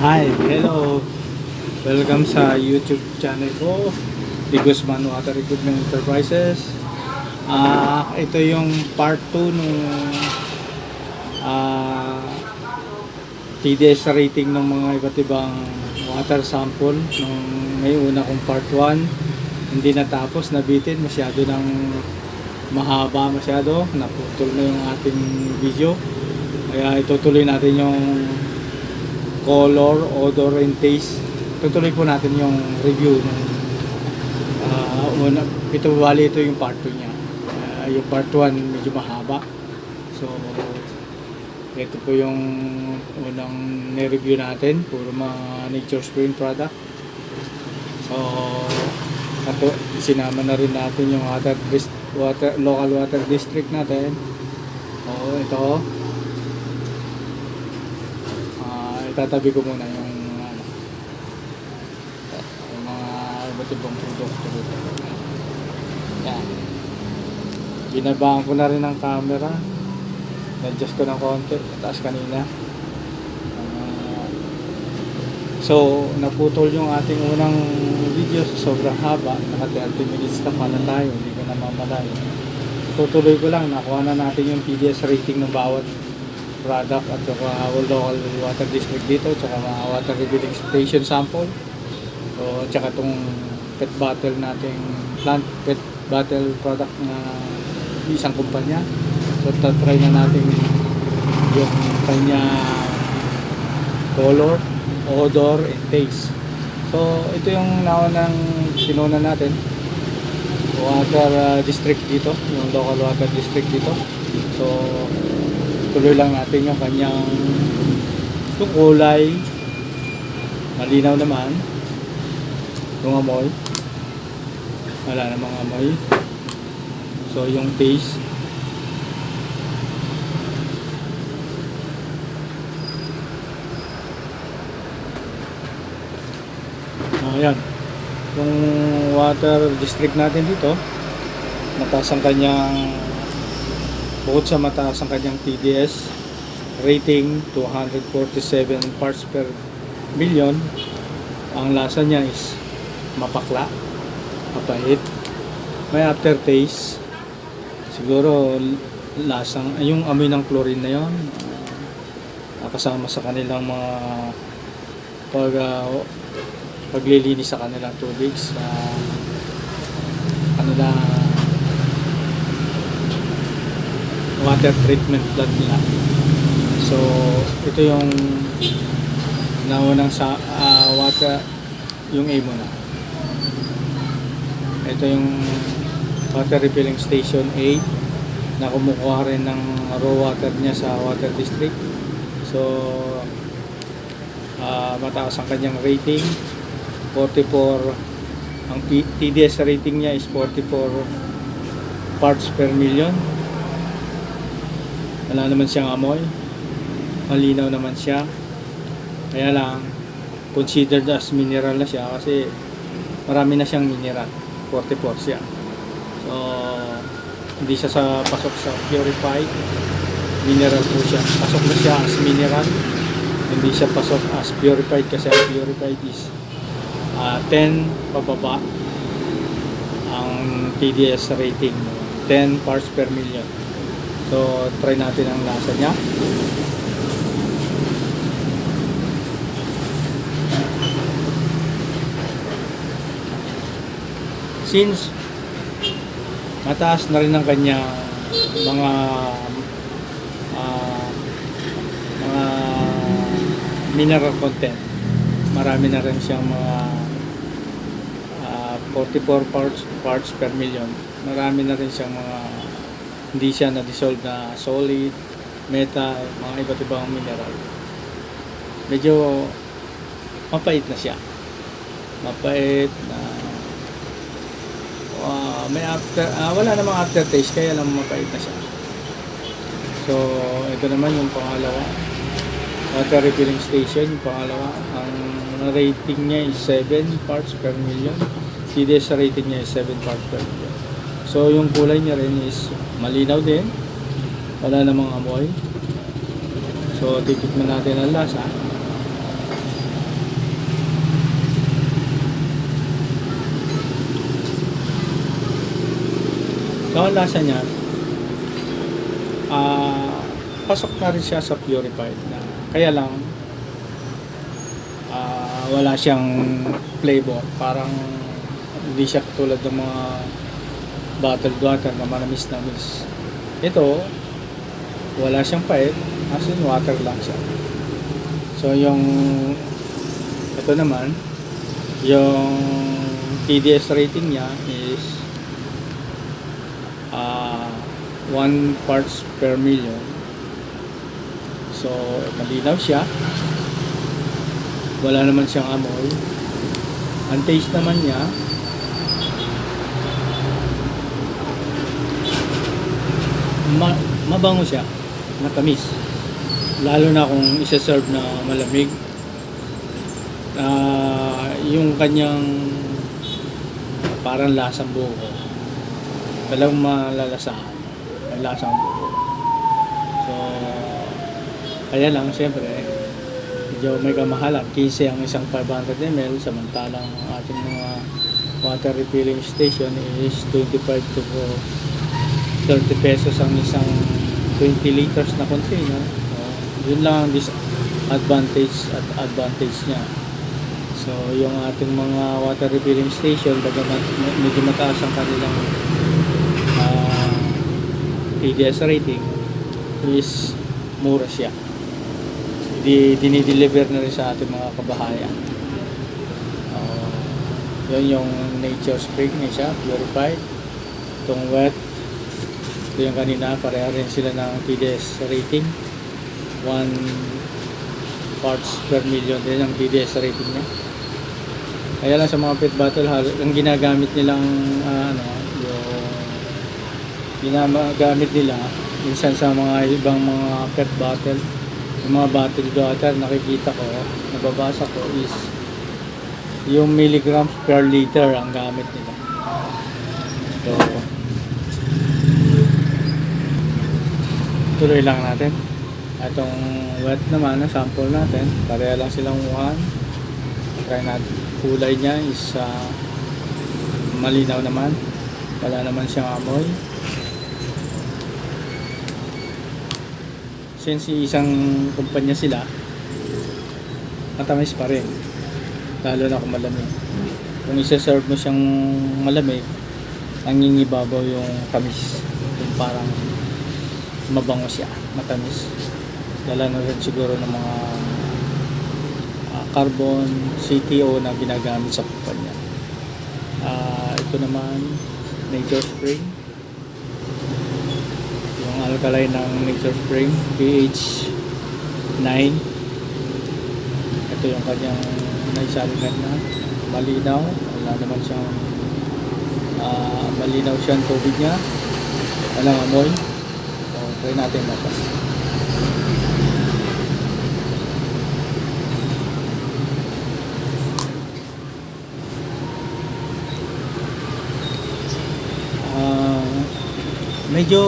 Hi, hello. Welcome sa YouTube channel ko, The Guzman Water Equipment Enterprises. Ito yung part 2 nung ah, TDS rating ng mga iba't ibang water sample nung may una kong part 1. Hindi natapos, nabitin, masyado ng mahaba masyado, naputol na yung ating video. Kaya itutuloy natin yung color, odor, and taste. Tutuloy po natin yung review ng una. Ito bali, ito yung part 2 niya. Yung part 1 medyo mahaba. So ito po yung unang ni-review natin, puro mga nature spring product. So sinama na rin natin yung local water district natin. So ito, tatabi ko muna yung mga iba't ibang produkto dito. Yan. Binabaan ko na rin ang camera. Na-adjust ko ng konti. Mataas kanina. So, naputol yung ating unang video sa sobrang haba. Naka 30 minutes na pala tayo. Hindi ko na mamalayo. Tutuloy ko lang. Nakuha na natin yung TDS rating ng bawat product at saka local water district dito, tsaka mga water rebuilding station sample. So, tsaka itong pet bottle nating pet bottle product na isang kumpanya. So try na natin yung kanya color, odor, and taste. So ito yung naunang sinuna natin, water district dito, yung local water district dito. So tuloy lang natin yung kanyang yung kulay, malinaw naman. Yung amoy, wala namang amoy. So yung taste, ayan. Yung water district natin dito, mataas ang kanyang, bukod sa mataas ang kanyang TDS rating, 247 parts per million, ang lasa niya is mapakla, mapait, may aftertaste. Siguro lasang, yung amoy ng chlorine na yun, kasama sa kanilang mga paglilinis sa kanilang tubig, sa kanilang water treatment plant nila. So ito yung naunang sa water, yung A muna. Ito yung water refilling station A na kumukuha rin ng raw water niya sa water district. So mataas ang kanyang rating, 44. Ang TDS rating niya is 44 parts per million. Wala naman siyang amoy, malinaw naman siya. Kaya lang considered as mineral na siya kasi marami na siyang mineral. 44 siya. So hindi siya pasok sa purified mineral po siya. Pasok na siya as mineral, hindi siya pasok as purified kasi ang purified is 10 pababa ang TDS rating, 10 parts per million. So try natin ang lasa niya. Since mataas na rin ang kanya mga mineral content, marami na rin siyang mga 44 parts per million, marami na rin siyang mga hindi siya na-dissolve na solid, metal, mga iba't ibang mineral. Medyo mapait na siya, mapait na may wala namang aftertaste, kaya lang mapait na siya. So ito naman yung pangalawa, water refilling station, yung pangalawa. Ang rating niya is 7 parts per million. TDS rating niya is 7 parts per million. So yung kulay niya rin is malinaw din, wala namang amoy. So titikman natin ang lasa. So, ang lasa niya, pasok na rin siya sa purified na kaya lang wala siyang flavor, parang hindi siya katulad ng mga bottled water na manamis-namis. Ito wala siyang pait, as in water lang siya. So yung ito naman, yung TDS rating niya is 1 parts per million. So malinaw siya, wala naman siyang amoy. Ang taste naman niya, mabango siya, matamis, lalo na kung isa-serve na malamig. Yung kanyang parang lasang buko, talagang malalasahan, may lasang buko. So kaya lang siyempre medyo may kamahalan, 15 ang isang 500 ml, samantalang ang ating mga water refilling station is 25 to 30 pesos ang isang 20 liters na container. Yun lang ang disadvantage at advantage niya. So yung ating mga water refilling station, bagamat medyo mataas ang kanilang TDS rating, is mura siya. Dinideliver na rin sa ating mga kabahayan. Yun yung Nature Spring niya siya, purified. Itong wet, ito yung kanina, pareha rin sila ng TDS rating, 1 parts per million din ang TDS rating niya. Kaya lang sa mga pet bottle, ang ginagamit nilang yung ginagamit nila minsan sa mga ibang mga pet bottle, yung mga bottled water, nakikita ko, nababasa ko is yung milligrams per liter ang gamit nila. So tuloy lang natin. Itong wet naman na sample natin, pareha lang silang muhan. Try natin. Kulay niya is malinaw naman, wala naman siyang amoy. Since isang kumpanya sila, matamis pa rin, lalo na kung malamig. Kung isa-serve mo siyang malamig, nangingibabaw yung tamis, yung parang mabango siya, matamis. Dala na rin siguro ng mga carbon CTO na ginagamit sa kumpanya. Ito naman, Nature Spring. Yung alkaline ng Nature Spring, pH 9. Ito yung kanyang naisalingan na malinaw. Wala naman siyang malinaw siyang tubig niya. Walang amoy. So, try natin na ito. Medyo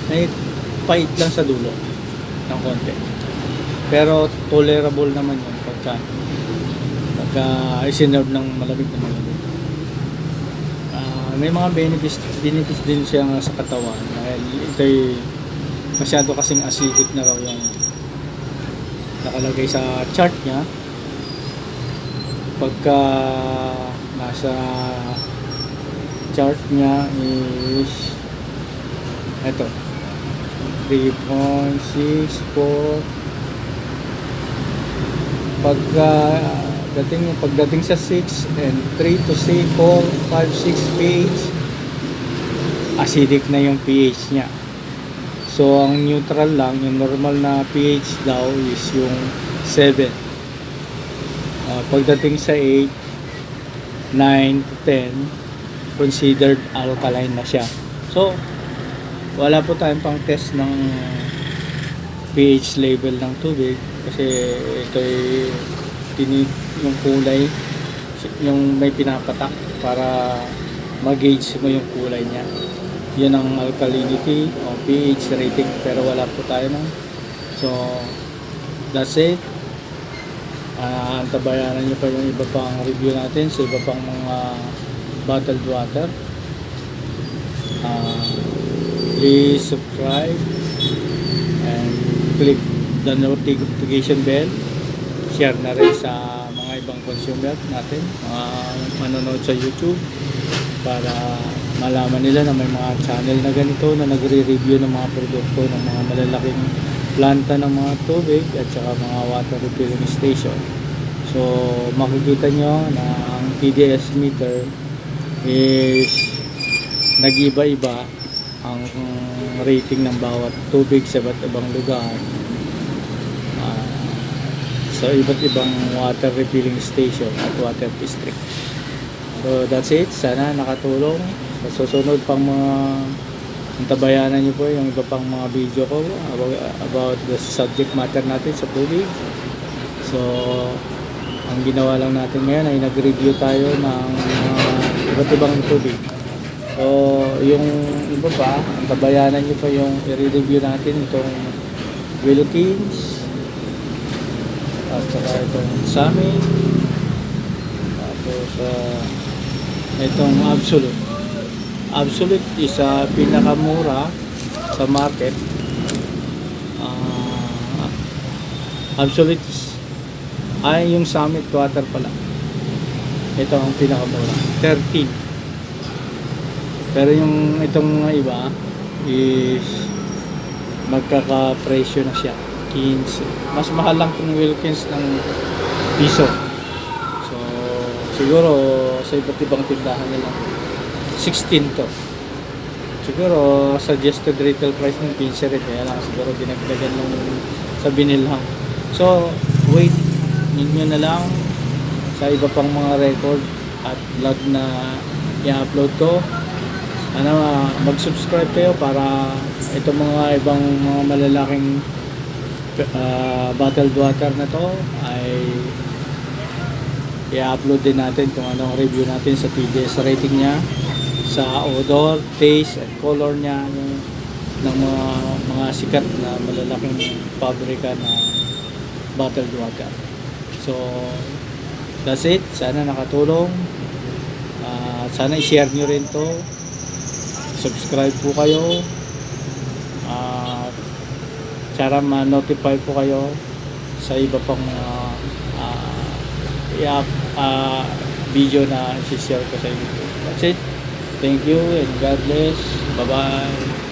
may pait lang sa dulo ng konti, pero tolerable naman yun pagka isinerve ng malamig na malamig. May mga benefits din siya sa katawan dahil ito'y masyado kasing acidic na raw yung nakalagay sa chart niya. Pagka nasa chart niya is ito 3.64. Pagdating sa 6 and 3 to 4, 5, 6 pH, acidic na yung pH niya. So ang neutral lang, yung normal na pH daw is yung 7. Pagdating sa 8, 9 to 10, considered alkaline na siya. So wala po tayong pang test ng pH level ng tubig kasi ito'y yung kulay, yung may pinapatak para mag-gauge mo yung kulay niya. Yan ang alkalinity o pH rating, pero wala po tayo nun. So that's it. Antabayanan nyo pa yung iba pang review natin sa iba pang mga bottled water. Uh, Please subscribe and click the notification bell. Share na rin sa mga ibang consumer natin, mga manonood sa YouTube, para malaman nila na may mga channel na ganito na nagre-review ng mga produkto ng mga malalaking planta ng mga tubig at saka mga water refilling station. So makikita nyo na ang TDS meter is nag-iba-iba ang rating ng bawat tubig sa iba't ibang lugar, sa iba't ibang water refilling station at water district. So that's it. Sana nakatulong. Sa susunod pang mga antabayanan nyo po yung iba pang mga video ko about the subject matter natin sa tubig. So ang ginawa lang natin ngayon ay nag-review tayo ng iba't ibang tubig. So yung iba pa, antabayanan nyo pa yung i-review natin itong Wilkins at saka itong Sami, tapos itong Absolute is pinakamura sa market. Absolute ay yung Summit water pala, ito ang pinakamura, 13. Pero yung itong mga iba is magkakapresyo na siya, 15. Mas mahal lang itong Wilkins ng piso. So siguro sa iba't ibang tindahan nila 16 to. Siguro suggested retail price ng 15 rin, kaya lang siguro dinagdagan lang sa binilhang. So wait ninyo na lang sa iba pang mga record at vlog na i-upload ko. Mag-subscribe kayo para itong mga ibang mga malalaking bottled water na to ay i-upload din natin kung anong review natin sa TDS rating niya, sa odor, taste at color niya, ng mga sikat na malalaking pabrika na bottled water. So that's it. Sana nakatulong. Sana i-share nyo rin to. Subscribe po kayo. Para ma-notify po kayo sa iba pang video na i-share ko sa YouTube. That's it. Thank you and God bless. Bye-bye.